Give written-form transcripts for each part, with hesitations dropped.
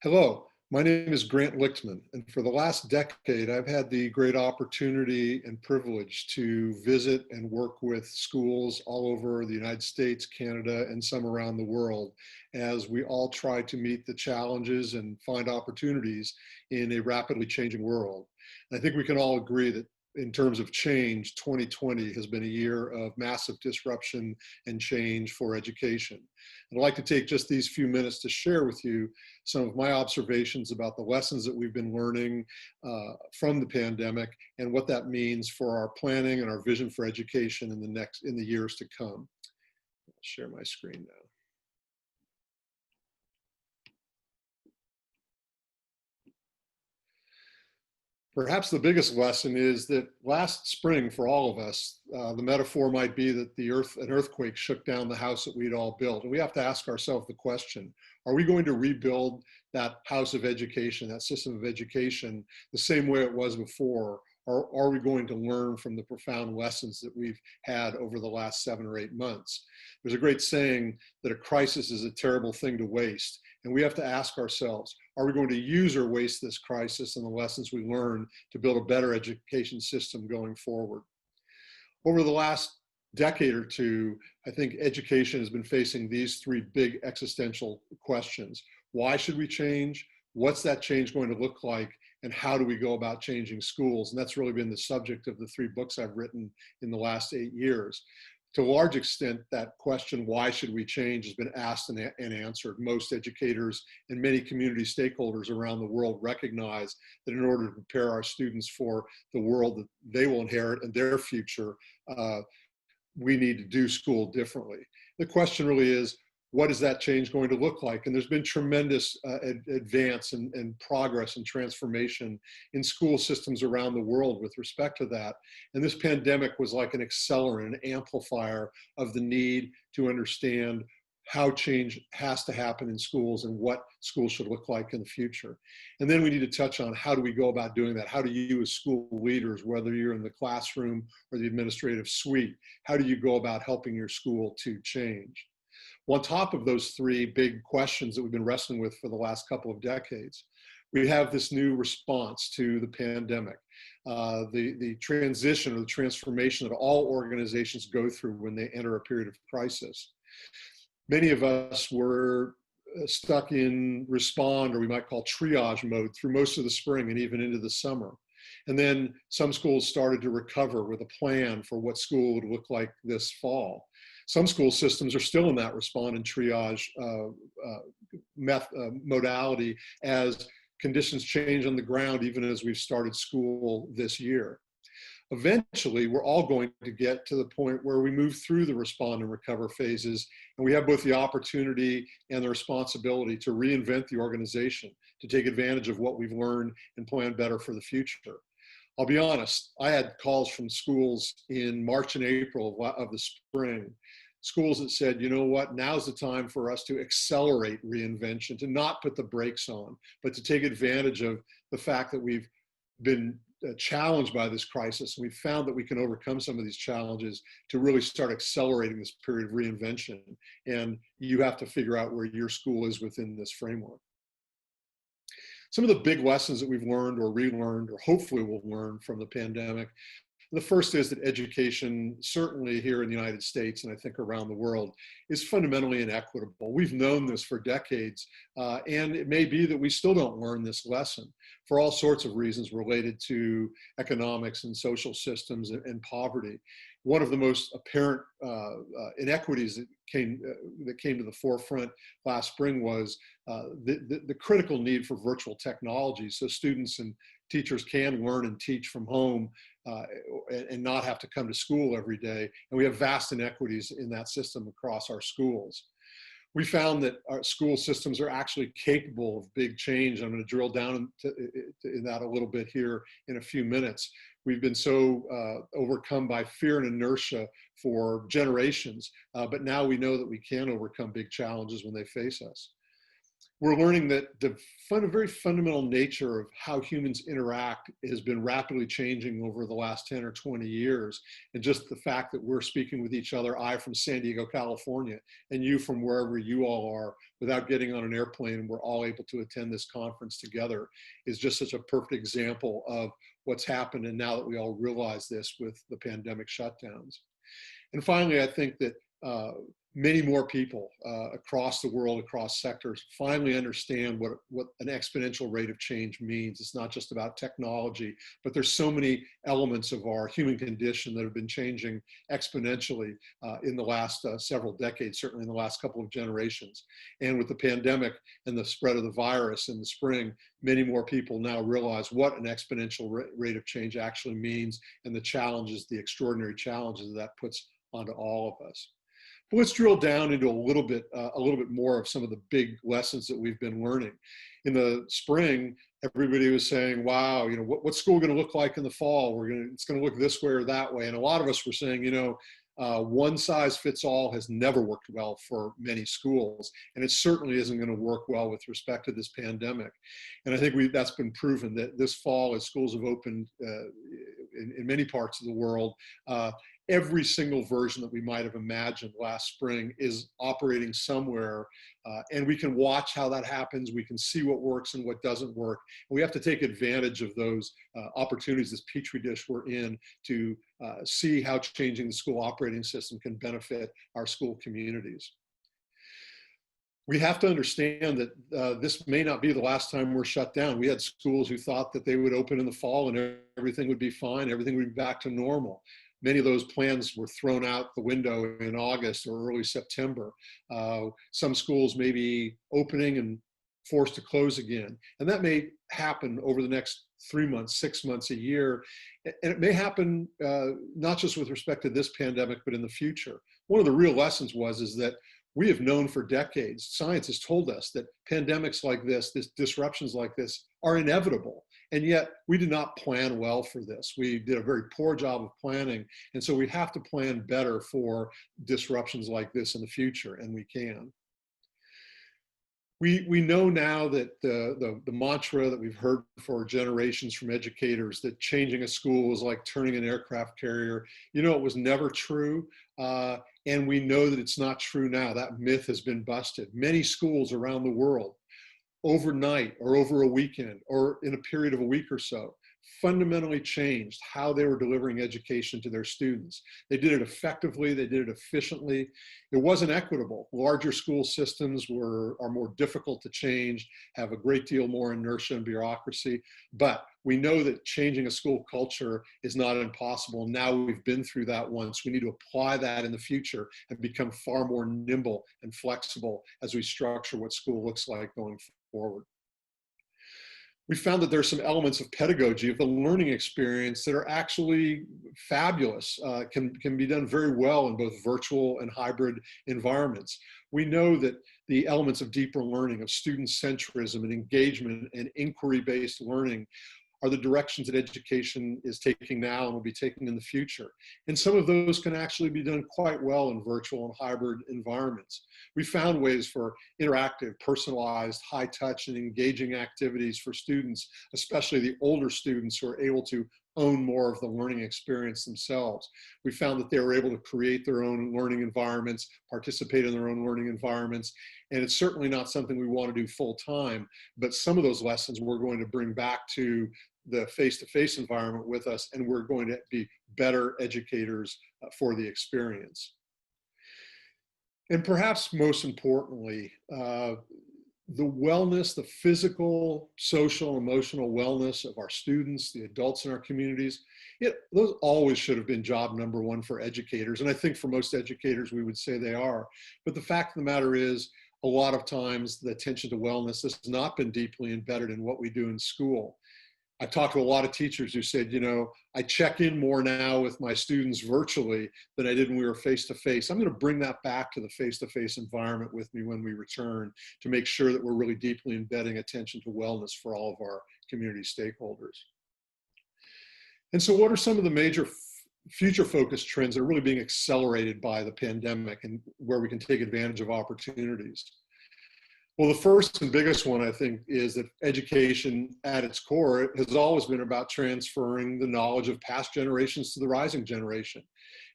Hello, my name is Grant Lichtman, and for the last decade, I've had the great opportunity and privilege to visit and work with schools all over the United States, Canada, and some around the world as we all try to meet the challenges and find opportunities in a rapidly changing world. And I think we can all agree that in terms of change, 2020 has been a year of massive disruption and change for education. And I'd like to take just these few minutes to share with you some of my observations about the lessons that we've been learning from the pandemic and what that means for our planning and our vision for education in the years to come. I'll share my screen now. Perhaps the biggest lesson is that last spring for all of us, the metaphor might be that an earthquake shook down the house that we'd all built. And we have to ask ourselves the question, are we going to rebuild that house of education, that system of education, the same way it was before? Or are we going to learn from the profound lessons that we've had over the last 7 or 8 months? There's a great saying that a crisis is a terrible thing to waste. And we have to ask ourselves, are we going to use or waste this crisis and the lessons we learn to build a better education system going forward? Over the last decade or two, I think education has been facing these 3 big existential questions. Why should we change? What's that change going to look like? And how do we go about changing schools? And that's really been the subject of the 3 books I've written in the last 8 years. To a large extent, that question, why should we change, has been asked and answered. Most educators and many community stakeholders around the world recognize that in order to prepare our students for the world that they will inherit and their future, we need to do school differently. The question really is, what is that change going to look like? And there's been tremendous advance and progress and transformation in school systems around the world with respect to that. And this pandemic was like an accelerant, an amplifier of the need to understand how change has to happen in schools and what schools should look like in the future. And then we need to touch on how do we go about doing that? How do you as school leaders, whether you're in the classroom or the administrative suite, how do you go about helping your school to change? On top of those 3 big questions that we've been wrestling with for the last couple of decades, we have this new response to the pandemic, the transition or the transformation that all organizations go through when they enter a period of crisis. Many of us were stuck in respond, or we might call triage mode, through most of the spring and even into the summer. And then some schools started to recover with a plan for what school would look like this fall. Some school systems are still in that respond and triage modality as conditions change on the ground, even as we've started school this year. Eventually, we're all going to get to the point where we move through the respond and recover phases, and we have both the opportunity and the responsibility to reinvent the organization, to take advantage of what we've learned and plan better for the future. I'll be honest, I had calls from schools in March and April of the spring, schools that said, you know what, now's the time for us to accelerate reinvention, to not put the brakes on, but to take advantage of the fact that we've been challenged by this crisis. And we've found that we can overcome some of these challenges to really start accelerating this period of reinvention. And you have to figure out where your school is within this framework. Some of the big lessons that we've learned or relearned, or hopefully we'll learn from the pandemic. The first is that education, certainly here in the United States, and I think around the world, is fundamentally inequitable. We've known this for decades, and it may be that we still don't learn this lesson for all sorts of reasons related to economics and social systems and poverty. One of the most apparent inequities that came to the forefront last spring was the critical need for virtual technology, so students and teachers can learn and teach from home and not have to come to school every day. And we have vast inequities in that system across our schools. We found that our school systems are actually capable of big change. I'm going to drill down in that a little bit here in a few minutes. We've been so overcome by fear and inertia for generations, but now we know that we can overcome big challenges when they face us. we're learning that the very fundamental nature of how humans interact has been rapidly changing over the last 10 or 20 years. And just the fact that we're speaking with each other, I from San Diego, California, and you from wherever you all are, without getting on an airplane, and we're all able to attend this conference together, is just such a perfect example of what's happened. And now that we all realize this with the pandemic shutdowns. And finally, I think that many more people across the world, across sectors, finally understand what an exponential rate of change means. It's not just about technology, but there's so many elements of our human condition that have been changing exponentially in the last several decades, certainly in the last couple of generations. And with the pandemic and the spread of the virus in the spring, many more people now realize what an exponential rate of change actually means, and the challenges, the extraordinary challenges that puts onto all of us. But let's drill down into a little bit more of some of the big lessons that we've been learning. In the spring, everybody was saying, wow, what's school going to look like in the fall? It's going to look this way or that way. And a lot of us were saying, one size fits all has never worked well for many schools. And it certainly isn't going to work well with respect to this pandemic. And I think that's been proven that this fall, as schools have opened in many parts of the world, every single version that we might have imagined last spring is operating somewhere, and we can watch how that happens. We can see what works and what doesn't work. And we have to take advantage of those opportunities, this petri dish we're in, to see how changing the school operating system can benefit our school communities. We have to understand that this may not be the last time we're shut down. We had schools who thought that they would open in the fall and everything would be fine, everything would be back to normal. Many of those plans were thrown out the window in August or early September. Some schools may be opening and forced to close again. And that may happen over the next 3 months, 6 months, a year. And it may happen not just with respect to this pandemic, but in the future. One of the real lessons is that we have known for decades, science has told us that pandemics like this disruptions like this are inevitable. And yet we did not plan well for this. We did a very poor job of planning. And so we have to plan better for disruptions like this in the future, and we can. We know now that the mantra that we've heard for generations from educators, that changing a school is like turning an aircraft carrier, it was never true. And we know that it's not true now. That myth has been busted. Many schools around the world, overnight or over a weekend or in a period of a week or so, fundamentally changed how they were delivering education to their students. They did it effectively, they did it efficiently. It wasn't equitable. Larger school systems are more difficult to change, have a great deal more inertia and bureaucracy, but we know that changing a school culture is not impossible. Now we've been through that once. We need to apply that in the future and become far more nimble and flexible as we structure what school looks like going forward. We found that there's some elements of pedagogy, of the learning experience, that are actually fabulous, can be done very well in both virtual and hybrid environments. We know that the elements of deeper learning, of student centrism and engagement and inquiry-based learning are the directions that education is taking now and will be taking in the future. And some of those can actually be done quite well in virtual and hybrid environments. We found ways for interactive, personalized, high-touch and engaging activities for students, especially the older students who are able to own more of the learning experience themselves. We found that they were able to create their own learning environments, participate in their own learning environments, and it's certainly not something we want to do full time, but some of those lessons we're going to bring back to the face-to-face environment with us, and we're going to be better educators for the experience. And perhaps most importantly, the wellness, the physical, social, emotional wellness of our students, the adults in our communities, those always should have been job number one for educators. And I think for most educators, we would say they are. But the fact of the matter is, a lot of times the attention to wellness has not been deeply embedded in what we do in school. I've talked to a lot of teachers who said, I check in more now with my students virtually than I did when we were face-to-face. I'm going to bring that back to the face-to-face environment with me when we return to make sure that we're really deeply embedding attention to wellness for all of our community stakeholders. And so what are some of the major future-focused trends that are really being accelerated by the pandemic and where we can take advantage of opportunities? Well, the first and biggest one, I think, is that education at its core has always been about transferring the knowledge of past generations to the rising generation.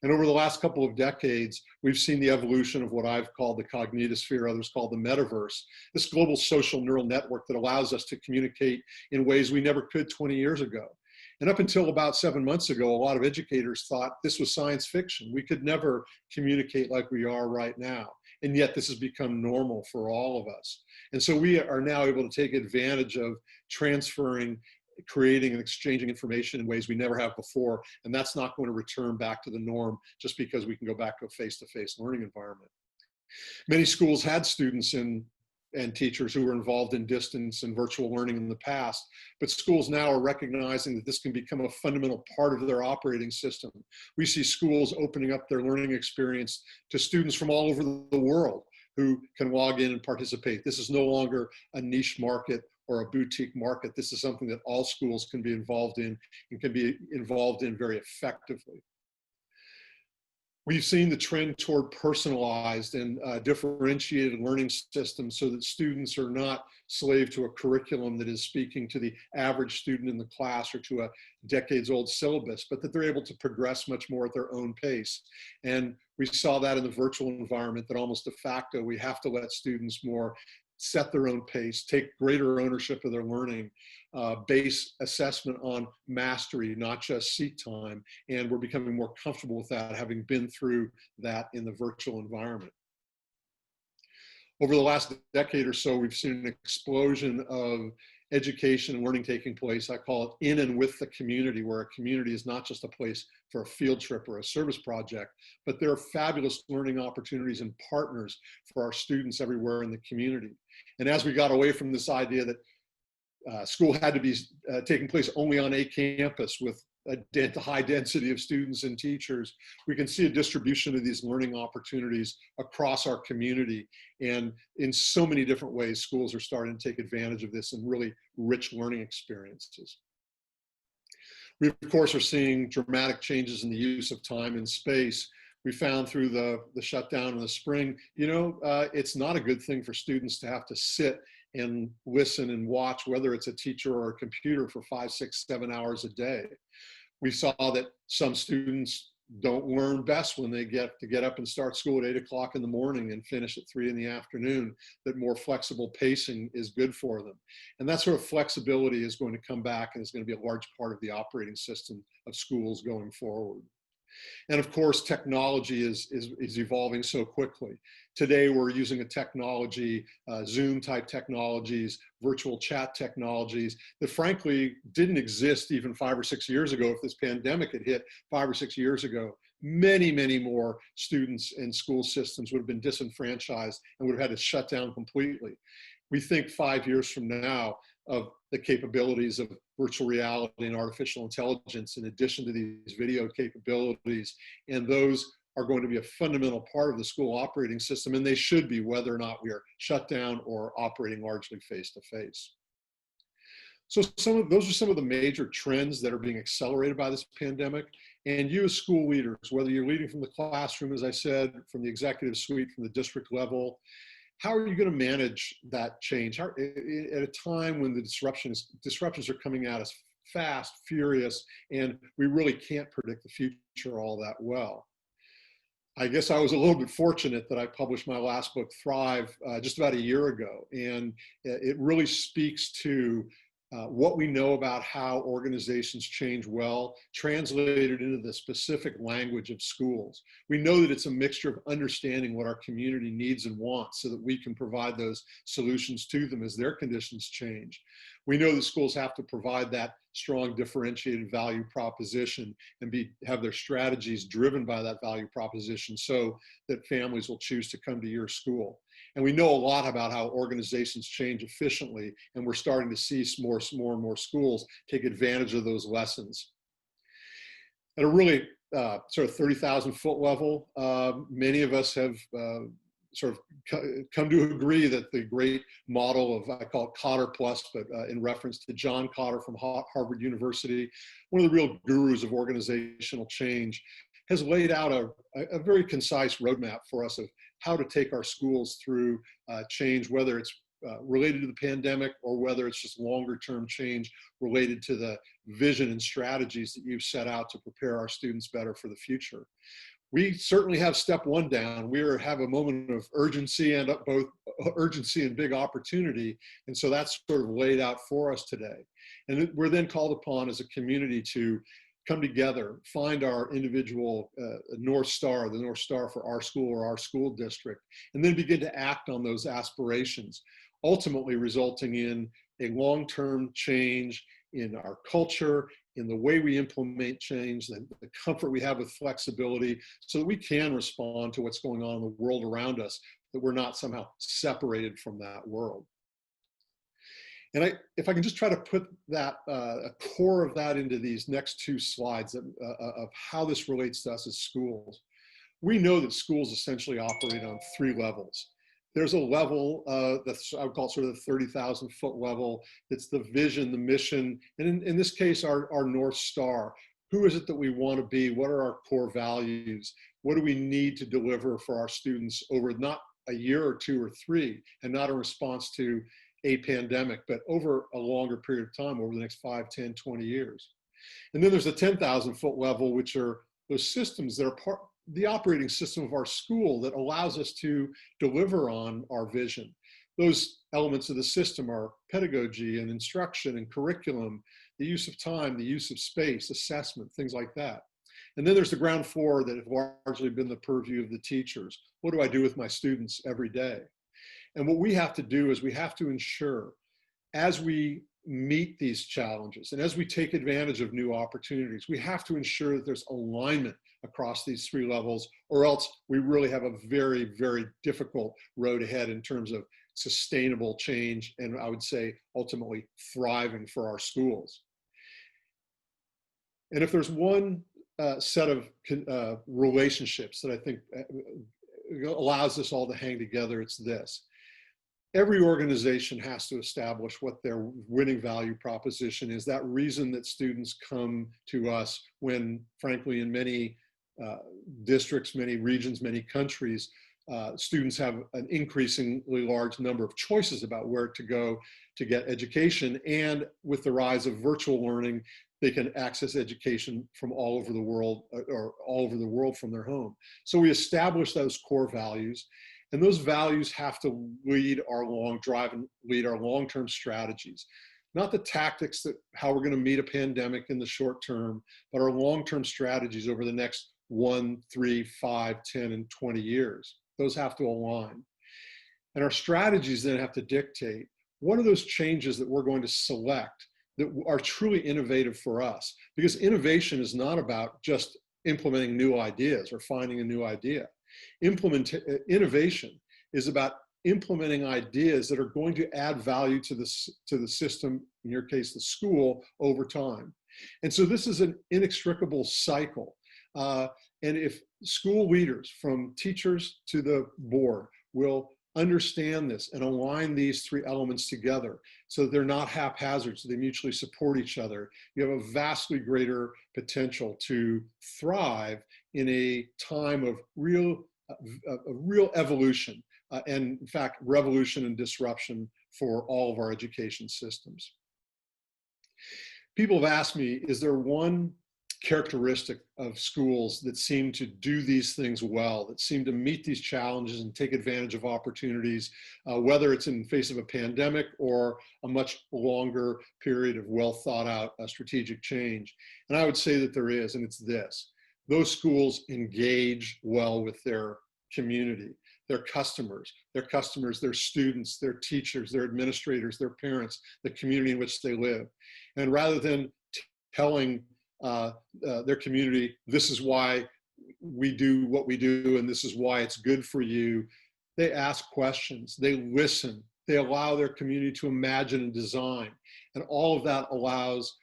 And over the last couple of decades, we've seen the evolution of what I've called the cognitosphere, others call the metaverse, this global social neural network that allows us to communicate in ways we never could 20 years ago. And up until about 7 months ago, a lot of educators thought this was science fiction. We could never communicate like we are right now. And yet this has become normal for all of us. And so we are now able to take advantage of transferring, creating and exchanging information in ways we never have before. And that's not going to return back to the norm just because we can go back to a face-to-face learning environment. Many schools had students and teachers who were involved in distance and virtual learning in the past, but schools now are recognizing that this can become a fundamental part of their operating system. We see schools opening up their learning experience to students from all over the world who can log in and participate. This is no longer a niche market or a boutique market. This is something that all schools can be involved in and can be involved in very effectively. We've seen the trend toward personalized and differentiated learning systems so that students are not slave to a curriculum that is speaking to the average student in the class or to a decades-old syllabus, but that they're able to progress much more at their own pace. And we saw that in the virtual environment, that almost de facto we have to let students more set their own pace, take greater ownership of their learning, base assessment on mastery, not just seat time. And we're becoming more comfortable with that, having been through that in the virtual environment. Over the last decade or so, we've seen an explosion of education and learning taking place. I call it in and with the community, where a community is not just a place for a field trip or a service project, but there are fabulous learning opportunities and partners for our students everywhere in the community. And as we got away from this idea that school had to be taking place only on a campus with a high density of students and teachers, we can see a distribution of these learning opportunities across our community. And in so many different ways, schools are starting to take advantage of this in really rich learning experiences. We, of course, are seeing dramatic changes in the use of time and space. We found through the shutdown in the spring, it's not a good thing for students to have to sit and listen and watch, whether it's a teacher or a computer, for 5, 6, 7 hours a day. We saw that some students don't learn best when they get up and start school at 8 o'clock in the morning and finish at 3 in the afternoon, that more flexible pacing is good for them. And that sort of flexibility is going to come back and is going to be a large part of the operating system of schools going forward. And of course, technology is evolving so quickly. Today, we're using a technology, Zoom type technologies, virtual chat technologies that frankly didn't exist even 5 or 6 years ago. If this pandemic had hit 5 or 6 years ago, many, many more students and school systems would have been disenfranchised and would have had to shut down completely. We think 5 years from now of the capabilities of virtual reality and artificial intelligence in addition to these video capabilities, and those are going to be a fundamental part of the school operating system, and they should be, whether or not we are shut down or operating largely face-to-face. So those are some of the major trends that are being accelerated by this pandemic. And you as school leaders, whether you're leading from the classroom, as I said, from the executive suite, from the district level, how are you going to manage that change? At a time when the disruptions are coming at us fast, furious, and we really can't predict the future all that well. I guess I was a little bit fortunate that I published my last book, Thrive, just about a year ago. And it really speaks to what we know about how organizations change well, translated into the specific language of schools. We know that it's a mixture of understanding what our community needs and wants so that we can provide those solutions to them as their conditions change. We know that schools have to provide that strong differentiated value proposition and have their strategies driven by that value proposition so that families will choose to come to your school. And we know a lot about how organizations change efficiently, and we're starting to see more and more schools take advantage of those lessons. At a really sort of 30,000 foot level, many of us have sort of come to agree that the great model of, I call it Kotter Plus, but in reference to John Kotter from Harvard University, one of the real gurus of organizational change, has laid out a very concise roadmap for us of how to take our schools through change, whether it's related to the pandemic, or whether it's just longer term change related to the vision and strategies that you've set out to prepare our students better for the future. We certainly have step one down. We have a moment of urgency, and both urgency and big opportunity. And so that's sort of laid out for us today. And we're then called upon as a community to come together, find our individual North Star, the North Star for our school or our school district, and then begin to act on those aspirations, ultimately resulting in a long-term change in our culture, in the way we implement change, the comfort we have with flexibility, so that we can respond to what's going on in the world around us, that we're not somehow separated from that world. And if I can just try to put that, a core of that into these next two slides of how this relates to us as schools. We know that schools essentially operate on three levels. There's a level that's, I would call it sort of the 30,000 foot level. It's the vision, the mission, and in this case, our North Star. Who is it that we want to be? What are our core values? What do we need to deliver for our students over not a year or two or three, and not in response to a pandemic, but over a longer period of time, over the next 5, 10, 20 years. And then there's the 10,000 foot level, which are those systems that are the operating system of our school that allows us to deliver on our vision. Those elements of the system are pedagogy and instruction and curriculum, the use of time, the use of space, assessment, things like that. And then there's the ground floor that have largely been the purview of the teachers. What do I do with my students every day? And what we have to do is we have to ensure, as we meet these challenges and as we take advantage of new opportunities, we have to ensure that there's alignment across these three levels, or else we really have a very, very difficult road ahead in terms of sustainable change, and I would say ultimately thriving for our schools. And if there's one set of relationships that I think allows this all to hang together, it's this. Every organization has to establish what their winning value proposition is, that reason that students come to us when, frankly, in many districts, many regions, many countries, students have an increasingly large number of choices about where to go to get education. And with the rise of virtual learning, they can access education from all over the world, or all over the world from their home. So we establish those core values, and those values have to lead our long-term strategies. Not the tactics that how we're going to meet a pandemic in the short term, but our long-term strategies over the next 1, 3, 5, 10, and 20 years. Those have to align. And our strategies then have to dictate what are those changes that we're going to select that are truly innovative for us. Because innovation is not about just implementing new ideas or finding a new idea. Innovation is about implementing ideas that are going to add value to the system, in your case, the school, over time. And so this is an inextricable cycle. And if school leaders, from teachers to the board, will understand this and align these three elements together so that they're not haphazard, so they mutually support each other, you have a vastly greater potential to thrive in a time of real evolution, and in fact, revolution and disruption for all of our education systems. People have asked me, is there one characteristic of schools that seem to do these things well, that seem to meet these challenges and take advantage of opportunities, whether it's in the face of a pandemic or a much longer period of well thought out strategic change? And I would say that there is, and it's this. Those schools engage well with their community, their customers, their students, their teachers, their administrators, their parents, the community in which they live. And rather than telling their community, this is why we do what we do and this is why it's good for you, they ask questions, they listen, they allow their community to imagine and design. And all of that allows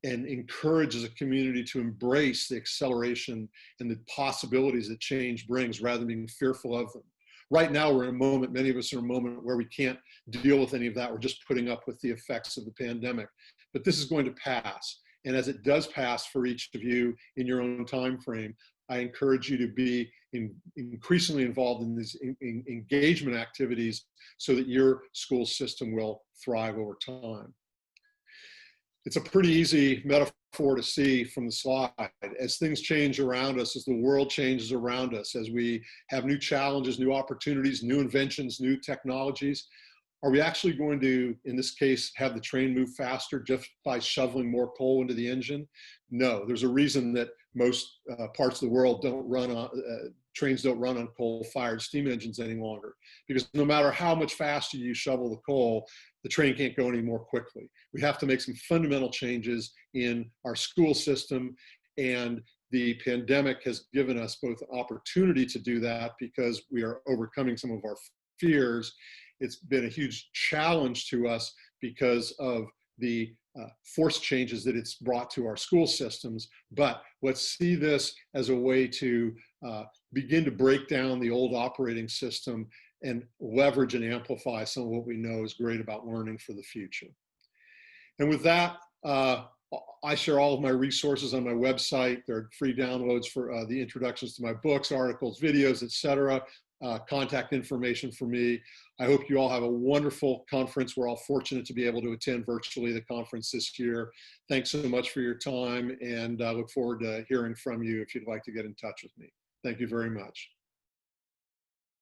and encourages a community to embrace the acceleration and the possibilities that change brings, rather than being fearful of them. Right now, we're in a moment, many of us are in a moment where we can't deal with any of that. We're just putting up with the effects of the pandemic. But this is going to pass. And as it does pass for each of you in your own time frame, I encourage you to be increasingly involved in these engagement activities so that your school system will thrive over time. It's a pretty easy metaphor to see from the slide. As things change around us, as the world changes around us, as we have new challenges, new opportunities, new inventions, new technologies, are we actually going to, in this case, have the train move faster just by shoveling more coal into the engine? No, there's a reason that most parts of the world don't run on, trains don't run on coal-fired steam engines any longer. Because no matter how much faster you shovel the coal, the train can't go any more quickly. We have to make some fundamental changes in our school system, and the pandemic has given us both opportunity to do that because we are overcoming some of our fears. It's been a huge challenge to us because of the forced changes that it's brought to our school systems. But let's see this as a way to begin to break down the old operating system and leverage and amplify some of what we know is great about learning for the future. And with that, I share all of my resources on my website. There are free downloads for the introductions to my books, articles, videos, etc. Contact information for me. I hope you all have a wonderful conference. We're all fortunate to be able to attend virtually the conference this year. Thanks so much for your time, and I look forward to hearing from you if you'd like to get in touch with me. Thank you very much.